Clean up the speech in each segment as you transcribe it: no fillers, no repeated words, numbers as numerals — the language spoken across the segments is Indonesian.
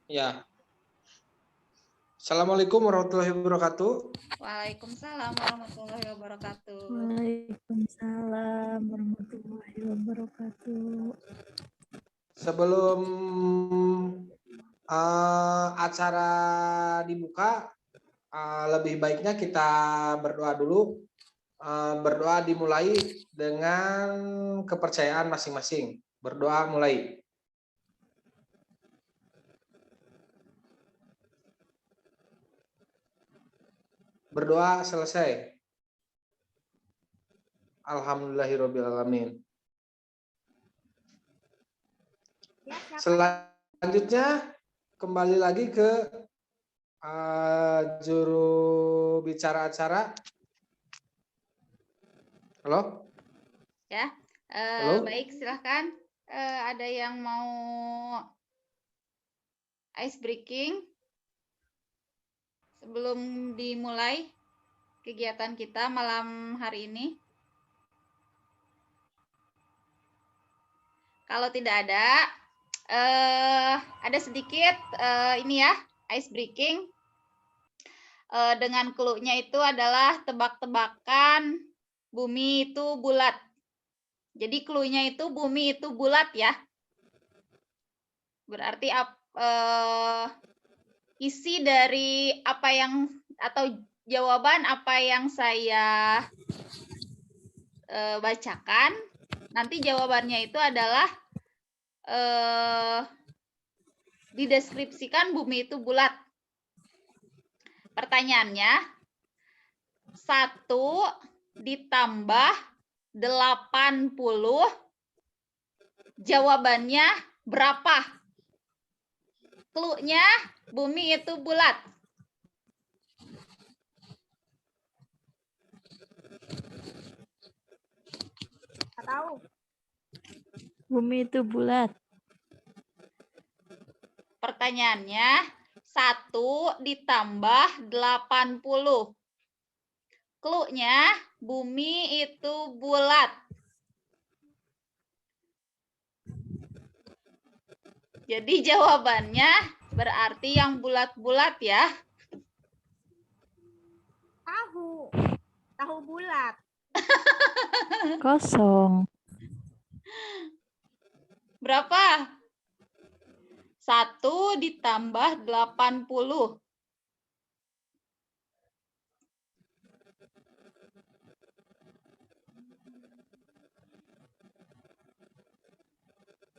Ya. Assalamualaikum warahmatullahi wabarakatuh. Waalaikumsalam warahmatullahi wabarakatuh. Waalaikumsalam warahmatullahi wabarakatuh. Sebelum acara dibuka, lebih baiknya kita berdoa dulu. Berdoa dimulai dengan kepercayaan masing-masing. Berdoa mulai. Berdoa selesai. Alhamdulillahirrabbilalamin. Selanjutnya kembali lagi ke juru bicara acara. Halo? Ya, Halo? baik silahkan. Ada yang mau ice breaking sebelum dimulai kegiatan kita malam hari ini? Kalau tidak ada sedikit ini ya, ice breaking. Dengan clue-nya itu adalah tebak-tebakan bumi itu bulat. Jadi clue-nya itu bumi itu bulat ya. Berarti isi dari apa yang atau jawaban apa yang saya bacakan, nanti jawabannya itu adalah dideskripsikan bumi itu bulat. Pertanyaannya, 1 ditambah 80, jawabannya berapa? Clue-nya bumi itu bulat. Tahu. Bumi itu bulat. Pertanyaannya, 1 ditambah 80. Clue-nya bumi itu bulat. Jadi jawabannya berarti yang bulat-bulat ya. Tahu bulat. Kosong. Berapa? 1 ditambah 80.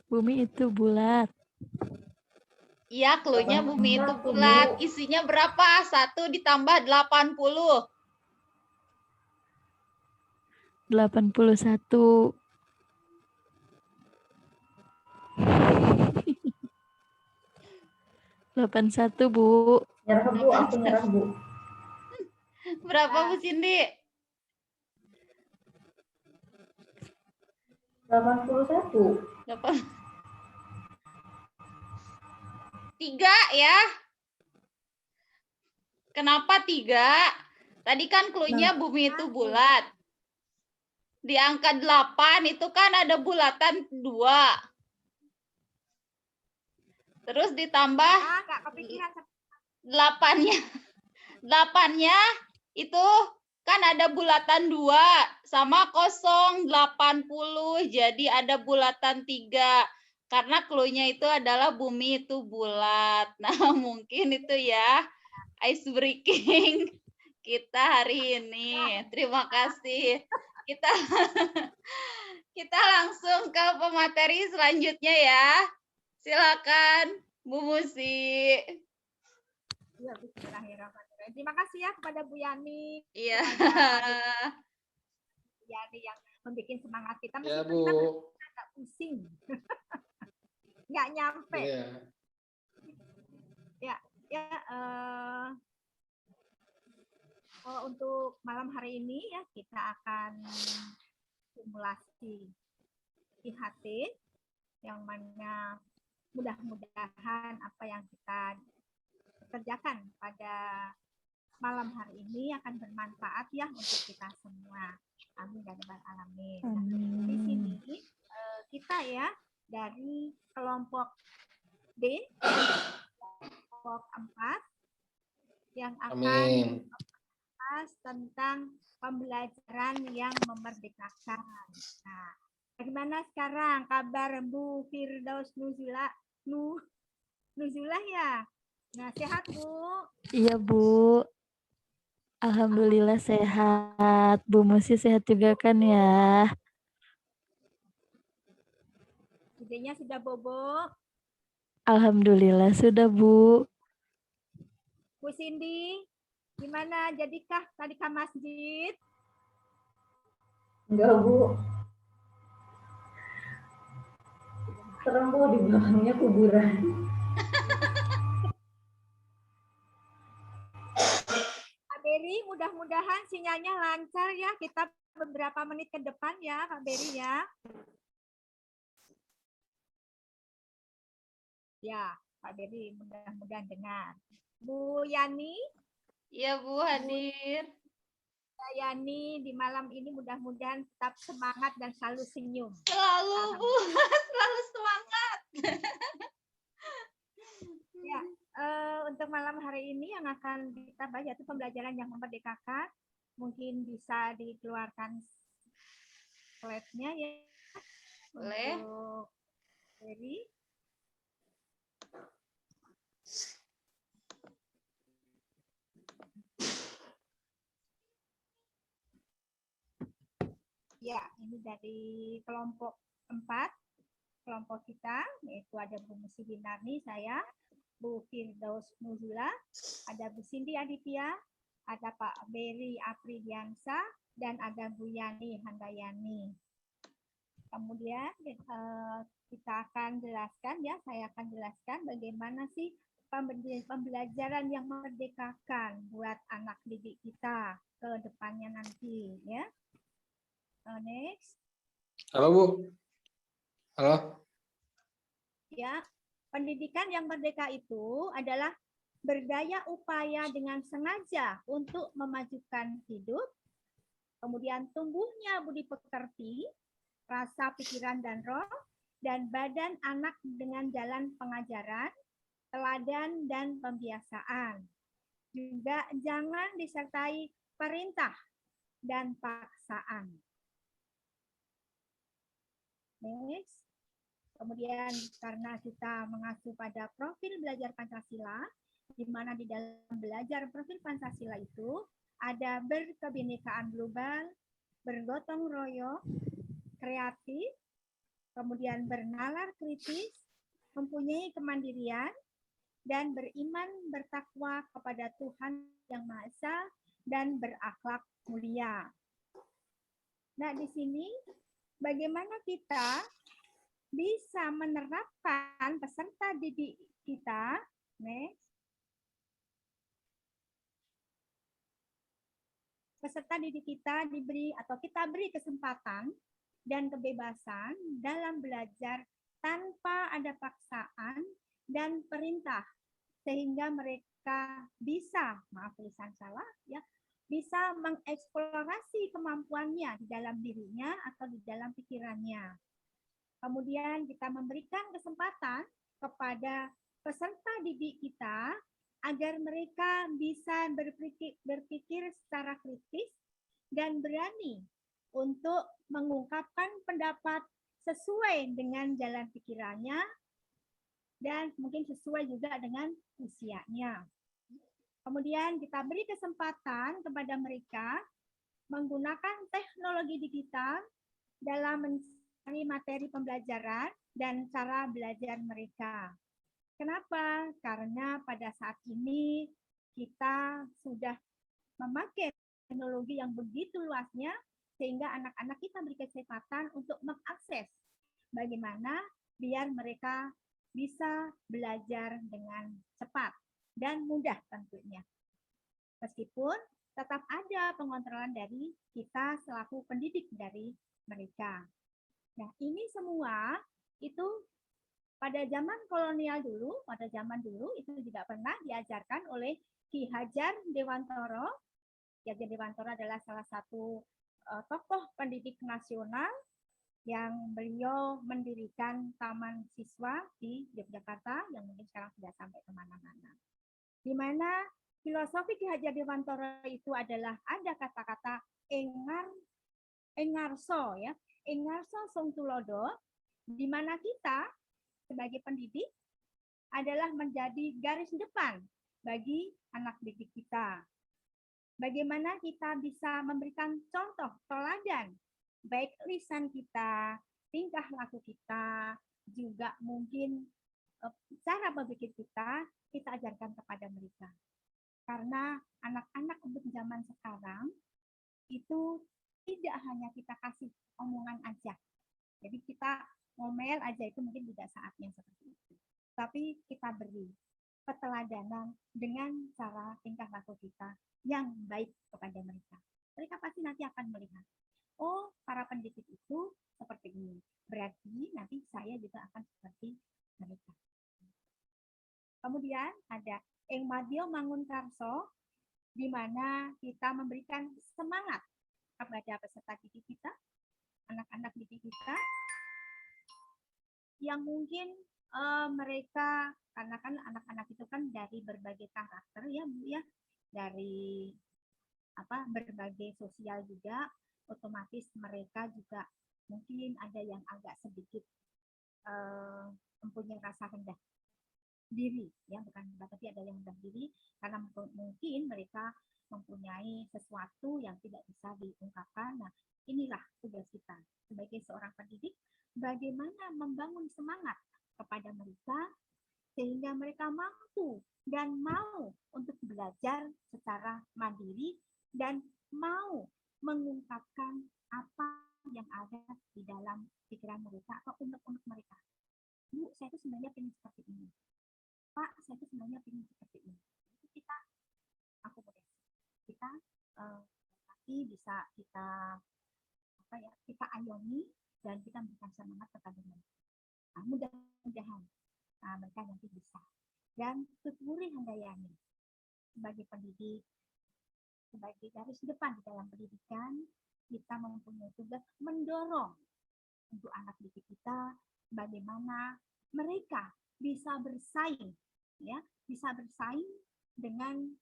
Bumi itu bulat. Iya, clue-nya bumi itu bulat. Isinya berapa? 1 ditambah 80. 81. Satu Bu. Nyerah Bu, aku nyerah Bu. Berapa Bu Cindy? 81. 3 ya. Kenapa 3? Tadi kan clue-nya bumi itu bulat. Di angka 8 itu kan ada bulatan 2. Terus ditambah 8-nya. 8-nya itu kan ada bulatan 2 sama 0, 80. Jadi ada bulatan 3. Karena clue-nya itu adalah bumi itu bulat. Nah, mungkin itu ya ice breaking kita hari ini. Terima kasih. Kita langsung ke pemateri selanjutnya ya. Silakan Bu Musi. Ya, bismillahirrahmanirrahim. Terima kasih ya kepada Bu Yani. Iya. Bu Yani yang membuat semangat kita. Ya, Meskipun Bu. kita agak pusing. Nggak nyampe. Untuk malam hari ini ya kita akan simulasi IHT yang mana mudah-mudahan apa yang kita kerjakan pada malam hari ini akan bermanfaat ya untuk kita semua. Amin ya rabbal alamin. Nah, di sini kita ya dari kelompok D kelompok 4 yang akan Amin. membahas tentang pembelajaran yang memerdekakan. Nah, bagaimana sekarang kabar Bu Firdaus Nuzulah ya? Nah, sehat Bu? Iya, Bu. Alhamdulillah sehat. Bu Musi sehat juga kan ya? Idenya sudah bobo? Alhamdulillah sudah, Bu. Bu Cindy, gimana? Jadikah tadi ke masjid? Enggak, Bu. Serem, Bu, di belakangnya kuburan. Kak Beri, mudah-mudahan sinyalnya lancar ya. Kita beberapa menit ke depan ya, Kak Beri ya. Ya, Kak Beri mudah-mudahan dengar. Bu Yani, Iya Bu hadir. Kak Yani di malam ini mudah-mudahan tetap semangat dan selalu senyum. Selalu Bu, selalu semangat. Ya, untuk malam hari ini yang akan kita bahas yaitu pembelajaran yang memerdekakan. Mungkin bisa dikeluarkan slide-nya ya. Boleh. Untuk Beri. Ya, ini dari kelompok 4, kelompok kita, yaitu ada Bu Musi Binarni, saya, Bu Firdaus Nuzulah, ada Bu Cindy Aditya, ada Pak Beri Apridiansa, dan ada Bu Yani Handayani. Kemudian kita akan jelaskan ya, saya akan jelaskan bagaimana sih pembelajaran yang memerdekakan buat anak didik kita ke depannya nanti ya. Next. Halo Bu. Halo. Ya, pendidikan yang merdeka itu adalah berdaya upaya dengan sengaja untuk memajukan hidup, kemudian tumbuhnya budi pekerti, rasa pikiran dan roh, dan badan anak dengan jalan pengajaran, teladan dan pembiasaan. Juga jangan disertai perintah dan paksaan. Next. Kemudian karena kita mengacu pada profil belajar Pancasila, di mana di dalam belajar profil Pancasila itu ada berkebinekaan global, bergotong royong, kreatif, kemudian bernalar kritis, mempunyai kemandirian, dan beriman bertakwa kepada Tuhan Yang Maha Esa, dan berakhlak mulia. Nah, di sini bagaimana kita bisa menerapkan peserta didik kita, next. Peserta didik kita diberi atau kita beri kesempatan dan kebebasan dalam belajar tanpa ada paksaan dan perintah, sehingga mereka bisa, maaf tulisan salah ya, bisa mengeksplorasi kemampuannya di dalam dirinya atau di dalam pikirannya. Kemudian kita memberikan kesempatan kepada peserta didik kita agar mereka bisa berpikir secara kritis dan berani untuk mengungkapkan pendapat sesuai dengan jalan pikirannya dan mungkin sesuai juga dengan usianya. Kemudian kita beri kesempatan kepada mereka menggunakan teknologi digital dalam mencari materi pembelajaran dan cara belajar mereka. Kenapa? Karena pada saat ini kita sudah memakai teknologi yang begitu luasnya sehingga anak-anak kita beri kesempatan untuk mengakses bagaimana biar mereka bisa belajar dengan cepat dan mudah tentunya. Meskipun tetap ada pengontrolan dari kita selaku pendidik dari mereka. Nah, ini semua itu pada zaman kolonial dulu, pada zaman dulu itu juga pernah diajarkan oleh Ki Hajar Dewantoro. Ki Hajar Dewantoro adalah salah satu tokoh pendidik nasional yang beliau mendirikan taman siswa di Yogyakarta yang mungkin sekarang sudah sampai kemana-mana. Di mana filosofi Ki Hajar Dewantara itu adalah ada kata-kata engarso ya, engarso sung tulodo, di mana kita sebagai pendidik adalah menjadi garis depan bagi anak didik kita. Bagaimana kita bisa memberikan contoh teladan, baik lisan kita, tingkah laku kita, juga mungkin cara berpikir kita ajarkan kepada mereka. Karena anak-anak untuk zaman sekarang itu tidak hanya kita kasih omongan aja. Jadi kita ngomel aja itu mungkin tidak saatnya seperti itu. Tapi kita beri keteladanan dengan cara tingkah laku kita yang baik kepada mereka. Mereka pasti nanti akan melihat, oh para pendidik itu seperti ini. Berarti nanti saya juga akan seperti mereka. Kemudian ada Eng Madyo Mangun Karso, di mana kita memberikan semangat kepada peserta didik kita, anak-anak didik kita, yang mungkin mereka, karena kan anak-anak itu kan dari berbagai karakter ya Bu ya, dari berbagai sosial juga, otomatis mereka juga mungkin ada yang agak sedikit mempunyai rasa rendah diri ya, bukan tapi ada yang rendah diri karena mungkin mereka mempunyai sesuatu yang tidak bisa diungkapkan. Nah, inilah tugas kita sebagai seorang pendidik, bagaimana membangun semangat kepada mereka sehingga mereka mampu dan mau untuk belajar secara mandiri dan mau mengungkapkan apa yang ada di dalam pikiran mereka atau unek-unek mereka. Bu, saya itu sebenarnya ingin seperti ini. Pak, saya itu sebenarnya ingin seperti ini. Itu kita akomodasi. Kita pasti bisa kita kita ayomi dan kita memberikan semangat kepada mereka. Nah, mudah-mudahan mereka nanti bisa. Dan tuturi handayani sebagai pendidik, sebagai garis depan di dalam pendidikan, kita mempunyai tugas mendorong untuk anak didik kita bagaimana mereka bisa bersaing, ya, bisa bersaing dengan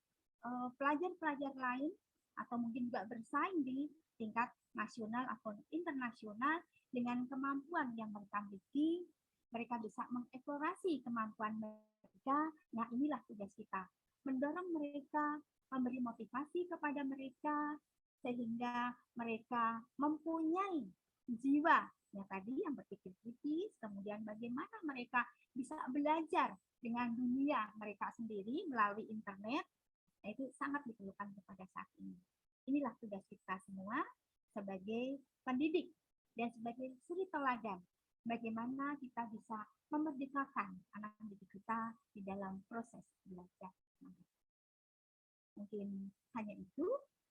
pelajar-pelajar lain atau mungkin juga bersaing di tingkat nasional atau internasional dengan kemampuan yang mereka miliki. Mereka bisa mengeksplorasi kemampuan mereka. Nah, inilah tugas kita, mendorong mereka, memberi motivasi kepada mereka sehingga mereka mempunyai jiwa ya tadi yang berpikir kritis, kemudian bagaimana mereka bisa belajar dengan dunia mereka sendiri melalui internet. Nah, itu sangat diperlukan kepada saat ini. Inilah tugas kita semua sebagai pendidik dan sebagai suri teladan. Bagaimana kita bisa memerdekakan anak didik kita di dalam proses belajar. Mungkin hanya itu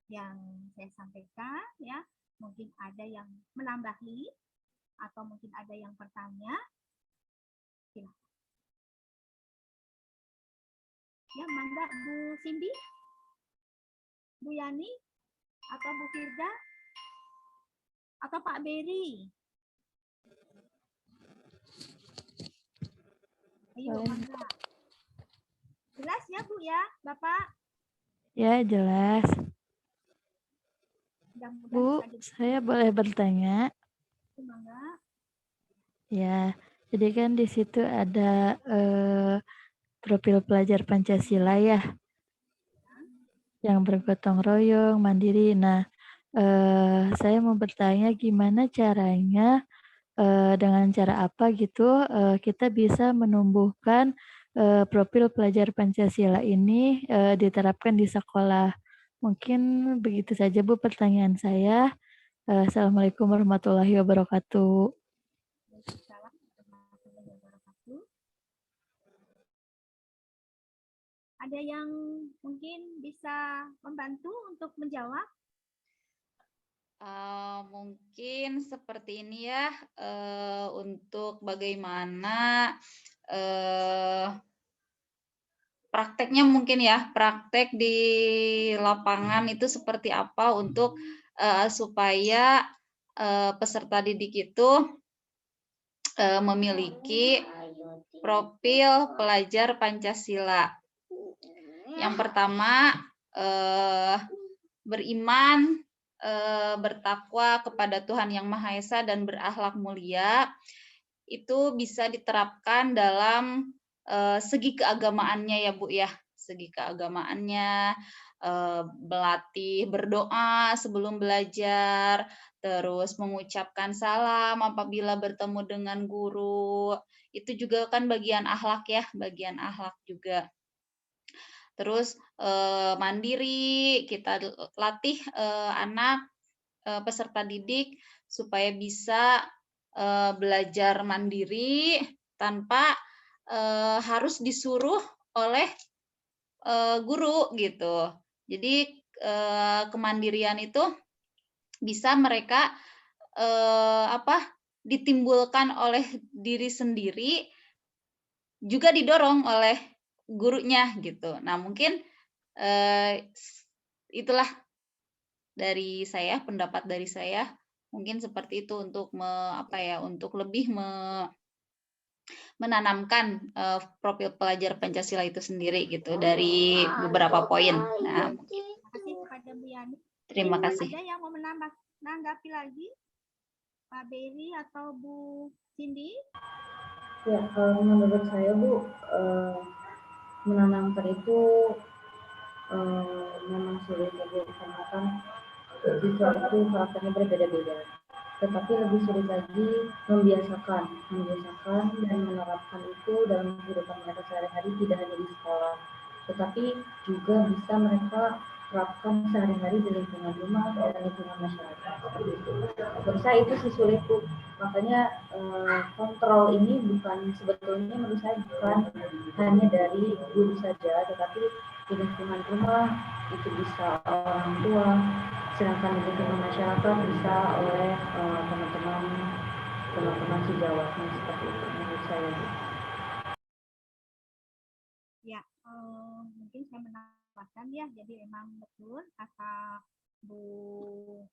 yang saya sampaikan ya. Mungkin ada yang menambahi atau mungkin ada yang bertanya. Silakan. Ya, mangga Bu Cindy, Bu Yani, atau Bu Firda, atau Pak Beri. Ayo, mangga. Jelas ya Bu ya, Bapak? Ya, jelas. Bu, saya boleh bertanya? Mangga. Ya, jadi kan di situ ada profil pelajar Pancasila ya, yang bergotong royong, mandiri. Nah, saya mau bertanya gimana caranya, dengan cara apa gitu, kita bisa menumbuhkan profil pelajar Pancasila ini diterapkan di sekolah. Mungkin begitu saja Bu pertanyaan saya. Assalamualaikum warahmatullahi wabarakatuh. Ada yang mungkin bisa membantu untuk menjawab? Mungkin seperti ini ya, untuk bagaimana prakteknya mungkin ya, praktek di lapangan itu seperti apa untuk supaya peserta didik itu memiliki profil pelajar Pancasila. Yang pertama, beriman, bertakwa kepada Tuhan Yang Maha Esa dan berakhlak mulia. Itu bisa diterapkan dalam segi keagamaannya ya Bu ya. Segi keagamaannya, berlatih berdoa sebelum belajar, terus mengucapkan salam apabila bertemu dengan guru. Itu juga kan bagian akhlak ya, bagian akhlak juga. Terus mandiri, kita latih anak peserta didik supaya bisa belajar mandiri tanpa harus disuruh oleh guru gitu. Jadi kemandirian itu bisa mereka ditimbulkan oleh diri sendiri, juga didorong oleh gurunya gitu. Nah mungkin itulah dari saya, pendapat dari saya mungkin seperti itu untuk untuk lebih menanamkan profil pelajar Pancasila itu sendiri gitu dari beberapa poin. Nah, Terima kasih kepada Bu Yani. terima kasih. Ada yang mau menanggapi lagi? Pak Beri atau Bu Cindy? Ya, kalau menurut saya Bu, menanamkan itu memang sulit ya Bu, karena kan siswa itu karakternya berbeda-beda. Tetapi lebih sulit lagi membiasakan dan menerapkan itu dalam kehidupan mereka sehari-hari, tidak hanya di sekolah, tetapi juga bisa mereka terapkan sehari-hari di lingkungan rumah dan lingkungan masyarakat. Seperti itu. Menurut saya itu sih sulit Bu. Makanya kontrol ini sebetulnya menurut saya bukan hanya dari guru saja, tetapi di lingkungan rumah itu bisa orang tua, sedangkan di lingkungan masyarakat bisa oleh teman-teman sejawatnya, seperti itu menurut saya. Ya, mungkin saya menambahkan ya, jadi memang betul kata Bu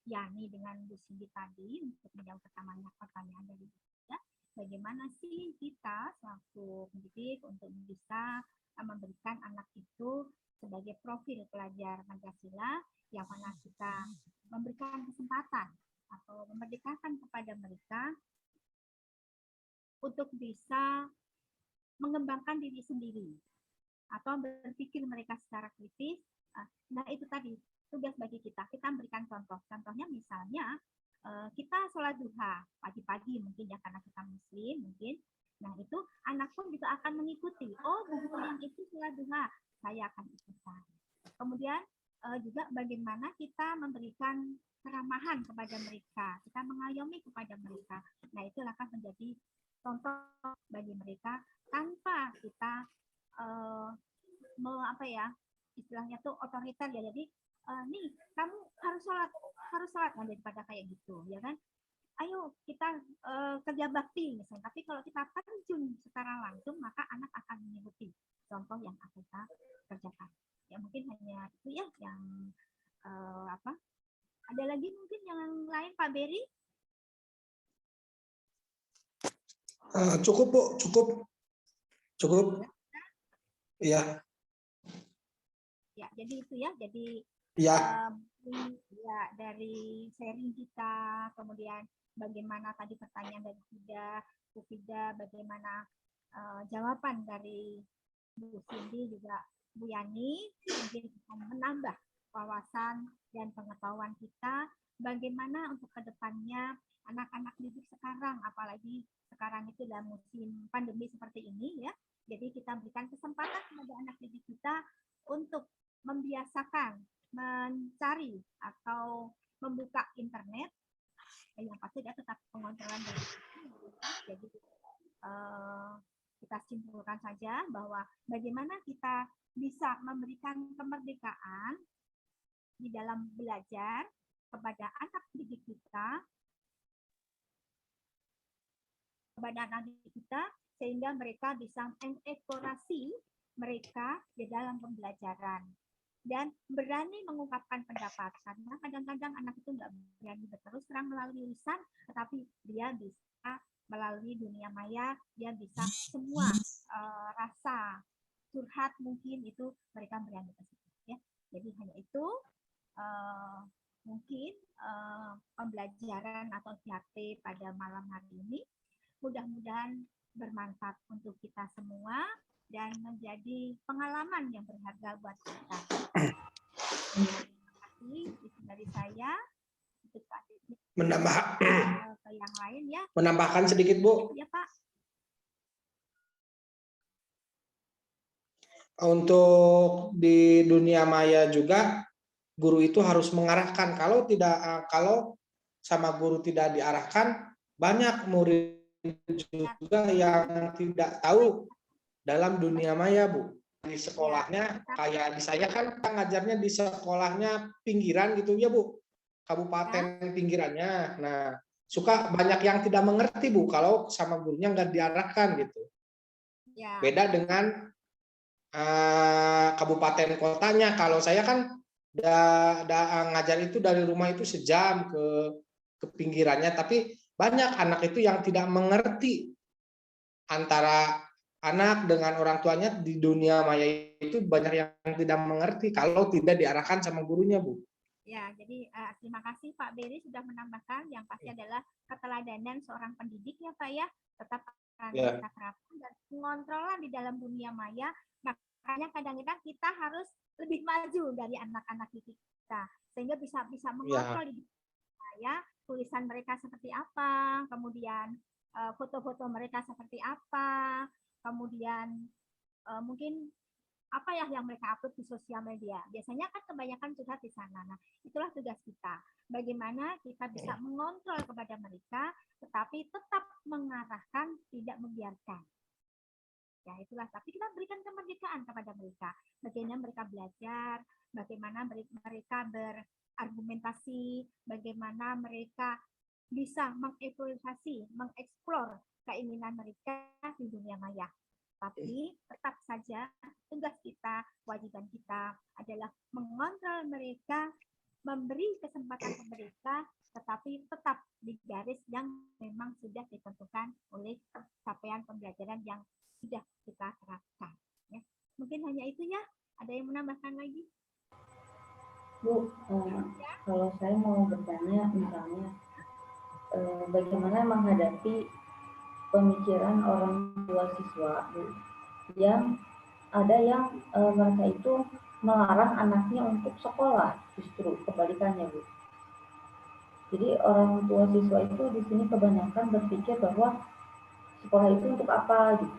Yani dengan Bu Cindy tadi untuk menjawab pertanyaan dari ya, bagaimana sih kita selaku pendidik untuk bisa memberikan anak itu sebagai profil pelajar Pancasila yang mana kita memberikan kesempatan atau memerdekakan kepada mereka untuk bisa mengembangkan diri sendiri atau berpikir mereka secara kritis. Nah itu tadi tugas bagi kita memberikan contoh. Contohnya misalnya kita sholat duha pagi-pagi mungkin ya, karena kita muslim mungkin. Nah itu anak pun juga akan mengikuti. Oh buku yang itu sholat duha, saya akan ikutan. Kemudian juga bagaimana kita memberikan keramahan kepada mereka, kita mengayomi kepada mereka. Nah itu akan menjadi contoh bagi mereka tanpa kita istilahnya tuh otoriter ya. Jadi nih kamu harus sholat nah, daripada kayak gitu ya kan. Ayo kita kerja bakti misalnya. Tapi kalau kita terjun secara langsung maka anak akan mengikuti contoh yang kita kerjakan. Ya mungkin hanya itu ya yang ada lagi mungkin yang lain Pak Beri? Cukup Bu, cukup. Iya. Ya, jadi itu ya. Jadi ya. Ya dari sharing kita, kemudian bagaimana tadi pertanyaan dari Bu Fida, bagaimana jawaban dari Bu Cindy juga Bu Yani, mungkin menambah wawasan dan pengetahuan kita bagaimana untuk kedepannya anak-anak didik sekarang, apalagi sekarang itu dalam musim pandemi seperti ini ya. Jadi kita berikan kesempatan kepada anak didik kita untuk membiasakan mencari atau membuka internet, yang pasti dia tetap pengontrolan dari jadi kita simpulkan saja bahwa bagaimana kita bisa memberikan kemerdekaan di dalam belajar kepada anak didik kita, sehingga mereka bisa mengeksplorasi mereka di dalam pembelajaran. dan berani mengungkapkan pendapat. Karena kadang-kadang anak itu nggak berani berterus terang melalui lisan, tetapi dia bisa melalui dunia maya, dia bisa semua rasa curhat mungkin itu mereka berani ke situ. Ya. Jadi hanya itu mungkin pembelajaran atau IHT pada malam hari ini mudah-mudahan bermanfaat untuk kita semua dan menjadi pengalaman yang berharga buat kita. Terima kasih itu dari saya. Menambah Ke yang lain ya. menambahkan sedikit Bu. Ya Pak. Untuk di dunia maya juga guru itu harus mengarahkan. Kalau sama guru tidak diarahkan, banyak murid juga yang tidak tahu dalam dunia maya, Bu. Di sekolahnya kayak di saya kan ngajarnya di sekolahnya pinggiran gitu ya, Bu. Kabupaten pinggirannya. Nah, suka banyak yang tidak mengerti, Bu, kalau sama gurunya nggak diarahkan gitu. Beda dengan kabupaten kotanya. Kalau saya kan ngajar itu dari rumah itu sejam ke pinggirannya, tapi banyak anak itu yang tidak mengerti antara anak dengan orang tuanya di dunia maya itu, banyak yang tidak mengerti kalau tidak diarahkan sama gurunya, Bu. Ya, jadi terima kasih Pak Beri sudah menambahkan yang pasti adalah keteladanan seorang pendidik ya Pak ya, tetap kita terapkan dan pengontrolan di dalam dunia maya. Makanya kadang-kadang kita harus lebih maju dari anak-anak kita sehingga bisa mengontrol di dunia maya, tulisan mereka seperti apa, kemudian foto-foto mereka seperti apa, kemudian mungkin apa ya yang mereka upload di sosial media. Biasanya kan kebanyakan curhat di sana. Nah, itulah tugas kita. Bagaimana kita bisa mengontrol kepada mereka, tetapi tetap mengarahkan, tidak membiarkan. Ya, itulah. Tapi kita berikan kemerdekaan kepada mereka. Bagaimana mereka belajar, bagaimana mereka berargumentasi, bagaimana mereka bisa mengevaluasi, mengeksplor keinginan mereka di dunia maya. Tapi tetap saja tugas kita, kewajiban kita adalah mengontrol mereka, memberi kesempatan ke mereka, tetapi tetap di garis yang memang sudah ditentukan oleh capaian pembelajaran yang sudah kita terapkan. Ya. Mungkin hanya itu ya. Ada yang menambahkan lagi? Bu, kalau saya mau bertanya misalnya, bagaimana menghadapi pemikiran orang tua siswa, Bu, yang ada yang mereka itu melarang anaknya untuk sekolah, justru kebalikannya, Bu. Jadi orang tua siswa itu di sini kebanyakan berpikir bahwa sekolah itu untuk apa, gitu.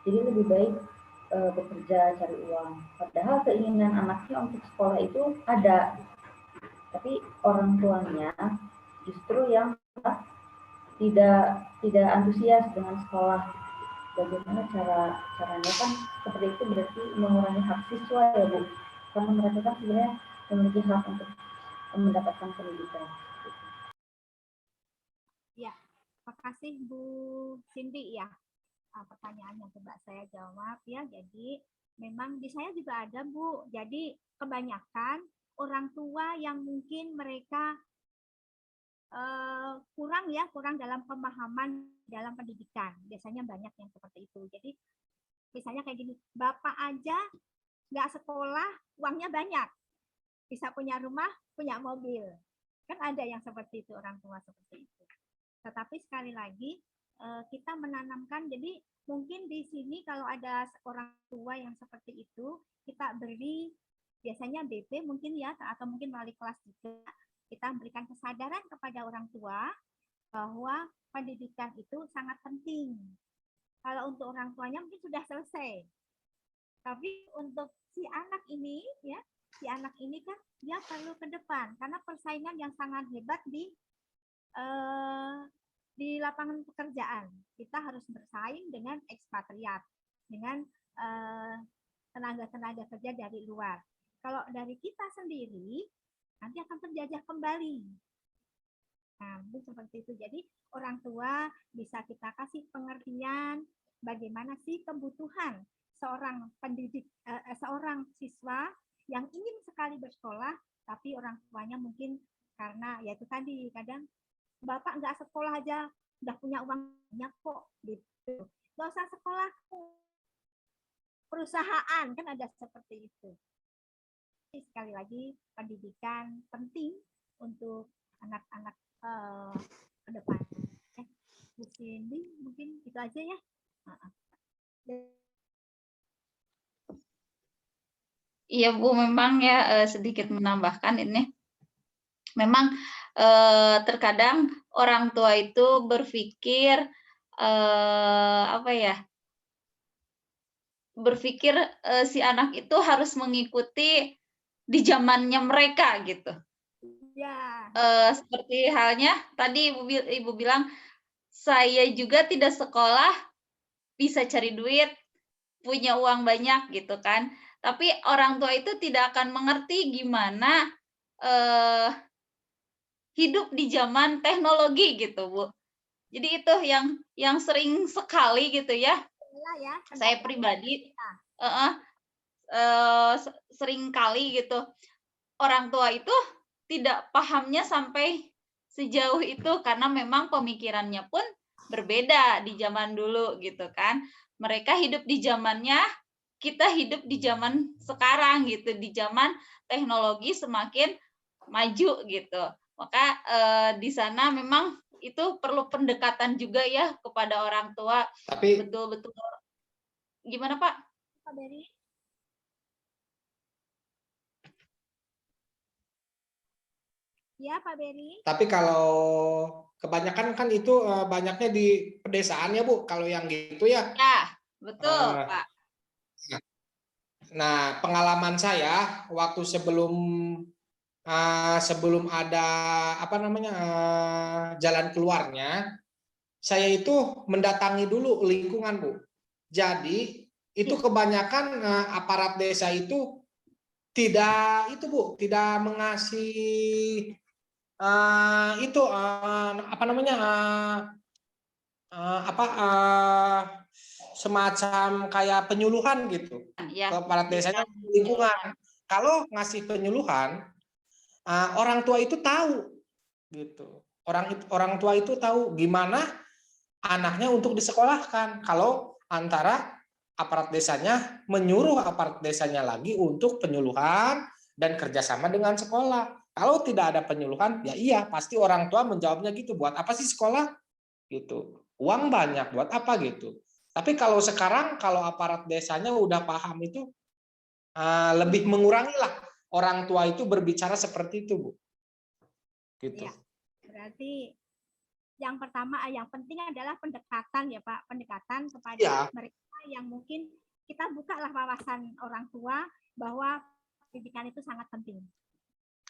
Jadi lebih baik bekerja cari uang. Padahal keinginan anaknya untuk sekolah itu ada, tapi orang tuanya justru yang tidak antusias dengan sekolah. Bagaimana caranya kan seperti itu berarti mengurangi hak siswa ya Bu, karena mereka kan sebenarnya memiliki hak untuk mendapatkan pendidikan. Ya, terima kasih Bu Cindy ya. Pertanyaannya coba saya jawab ya. Jadi memang di saya juga ada Bu. Jadi kebanyakan orang tua yang mungkin mereka kurang dalam pemahaman dalam pendidikan. Biasanya banyak yang seperti itu. Jadi misalnya kayak gini, bapak aja nggak sekolah, uangnya banyak, bisa punya rumah, punya mobil. Kan ada yang seperti itu, orang tua seperti itu. Tetapi sekali lagi kita menanamkan, jadi mungkin di sini kalau ada orang tua yang seperti itu, kita beri biasanya BP mungkin ya, atau mungkin melalui kelas juga, kita berikan kesadaran kepada orang tua bahwa pendidikan itu sangat penting. Kalau untuk orang tuanya mungkin sudah selesai, tapi untuk si anak ini ya, si anak ini kan dia perlu ke depan karena persaingan yang sangat hebat di lapangan pekerjaan. Kita harus bersaing dengan ekspatriat, dengan tenaga-tenaga kerja dari luar. Kalau dari kita sendiri nanti akan terjajah kembali. Nah, itu seperti itu. Jadi orang tua bisa kita kasih pengertian bagaimana sih kebutuhan seorang pendidik, seorang siswa yang ingin sekali bersekolah, tapi orang tuanya mungkin karena ya itu tadi, kadang bapak nggak sekolah aja udah punya uang banyak kok gitu, nggak usah sekolah, perusahaan kan ada seperti itu. Sekali lagi pendidikan penting untuk anak-anak ke depan. Bu Cindy, mungkin itu aja ya. Iya Bu, memang ya sedikit menambahkan ini. Memang terkadang orang tua itu berpikir apa ya? Berpikir si anak itu harus mengikuti di zamannya mereka gitu. Ya. Seperti halnya tadi Ibu bilang, saya juga tidak sekolah, bisa cari duit, punya uang banyak gitu kan. Tapi orang tua itu tidak akan mengerti gimana hidup di zaman teknologi gitu, Bu. Jadi itu yang sering sekali gitu ya. Ya, Saya pribadi sering kali gitu orang tua itu tidak pahamnya sampai sejauh itu karena memang pemikirannya pun berbeda di zaman dulu gitu kan. Mereka hidup di zamannya, kita hidup di zaman sekarang gitu, di zaman teknologi semakin maju gitu. Maka di sana memang itu perlu pendekatan juga ya kepada orang tua. Tapi betul-betul gimana Pak? Pak Beri? Ya, Pak Beri. Tapi kalau kebanyakan kan itu banyaknya di pedesaan ya Bu, kalau yang gitu ya. Ya, betul Pak. Nah, pengalaman saya waktu sebelum ada apa namanya jalan keluarnya, saya itu mendatangi dulu lingkungan Bu. Jadi itu kebanyakan aparat desa itu tidak itu Bu, tidak mengasih itu apa namanya semacam kayak penyuluhan gitu Ya, ke aparat desanya lingkungan. Kalau ngasih penyuluhan, orang tua itu tahu gitu. Orang tua itu tahu gimana anaknya untuk disekolahkan. Kalau antara aparat desanya menyuruh aparat desanya lagi untuk penyuluhan dan kerjasama dengan sekolah. Kalau tidak ada penyuluhan, ya iya pasti orang tua menjawabnya gitu. Buat apa sih sekolah? Gitu. Uang banyak buat apa gitu. Tapi kalau sekarang kalau aparat desanya udah paham itu lebih mengurangi lah orang tua itu berbicara seperti itu Bu. Gitu. Ya, berarti yang pertama yang penting adalah pendekatan ya Pak, pendekatan kepada mereka yang mungkin kita bukalah wawasan orang tua bahwa pendidikan itu sangat penting.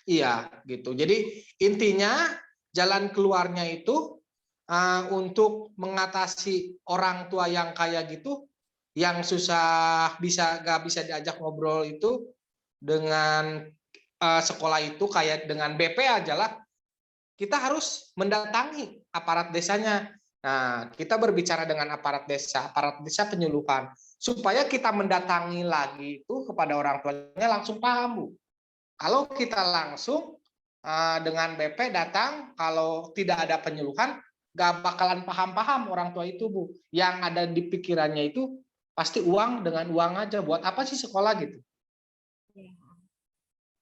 Iya, gitu. Jadi intinya jalan keluarnya itu untuk mengatasi orang tua yang kayak gitu, yang susah nggak bisa diajak ngobrol itu dengan sekolah itu kayak dengan BP aja lah. Kita harus mendatangi aparat desanya. Nah, kita berbicara dengan aparat desa penyuluhan supaya kita mendatangi lagi itu kepada orang tuanya langsung paham Bu. Kalau kita langsung dengan BP datang, kalau tidak ada penyuluhan, nggak bakalan paham-paham orang tua itu Bu. Yang ada di pikirannya itu pasti uang dengan uang aja. Buat apa sih sekolah gitu?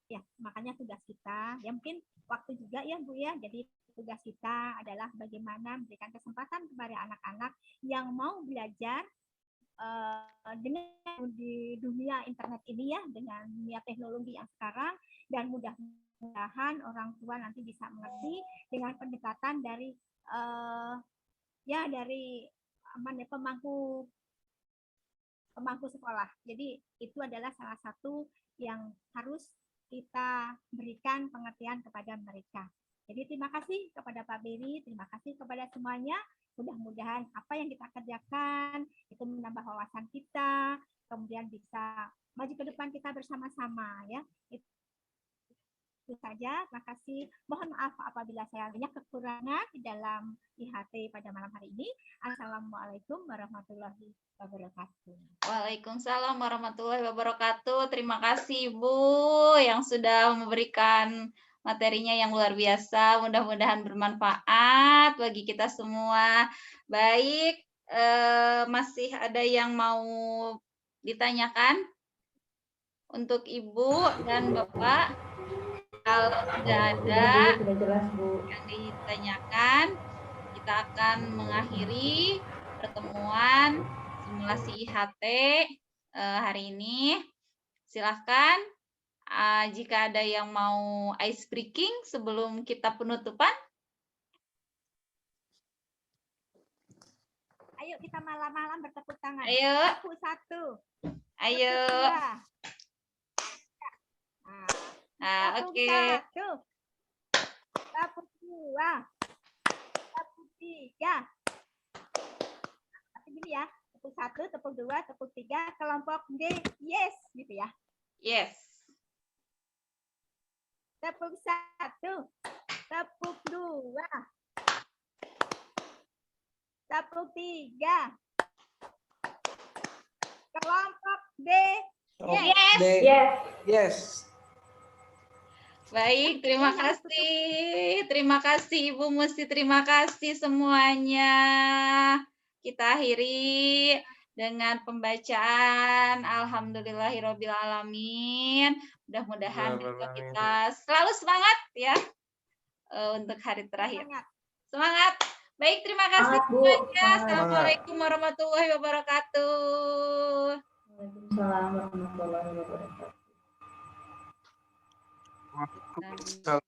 Ya, makanya tugas kita, ya mungkin waktu juga ya Bu ya. Jadi tugas kita adalah bagaimana memberikan kesempatan kepada anak-anak yang mau belajar dengan di dunia internet ini ya, dengan dunia teknologi yang sekarang, dan mudah-mudahan orang tua nanti bisa mengerti dengan pendekatan dari dari pemangku sekolah. Jadi itu adalah salah satu yang harus kita berikan pengertian kepada mereka. Jadi terima kasih kepada Pak Beri, terima kasih kepada semuanya. Mudah-mudahan apa yang kita kerjakan itu menambah wawasan kita, kemudian bisa maju ke depan kita bersama-sama ya. Itu itu saja. Terima kasih. Mohon maaf apabila saya banyak kekurangan di dalam IHT pada malam hari ini. Assalamualaikum warahmatullahi wabarakatuh. Waalaikumsalam warahmatullahi wabarakatuh. Terima kasih Ibu yang sudah memberikan materinya yang luar biasa. Mudah-mudahan bermanfaat bagi kita semua. Baik, masih ada yang mau ditanyakan untuk Ibu dan Bapak? Kalau tidak ada Sudah jelas, Bu. yang ditanyakan, kita akan mengakhiri pertemuan simulasi IHT hari ini. Silahkan jika ada yang mau ice breaking sebelum kita penutupan. Ayo kita malam-malam bertepuk tangan. Ayo. Tepuk 1. Ayo. Oke. Tepuk 2. Tepuk 3. Gini ya. Tepuk 1, tepuk 2, tepuk 3. Kelompok D, yes, gitu ya. Yes. Tepuk 1. Tepuk 2. Tepuk 3. Kelompok D, Yes. Yes. Yes. Baik, terima kasih. Terima kasih Ibu Musti, terima kasih semuanya. Kita akhiri dengan pembacaan Alhamdulillahirrabbilalamin. Mudah-mudahan besok kita selalu semangat ya untuk hari terakhir. Semangat. Baik, terima kasih Semangat, Bu. semuanya. Semangat. Assalamualaikum warahmatullahi wabarakatuh. Waalaikumsalam warahmatullahi wabarakatuh. Waalaikumsalam.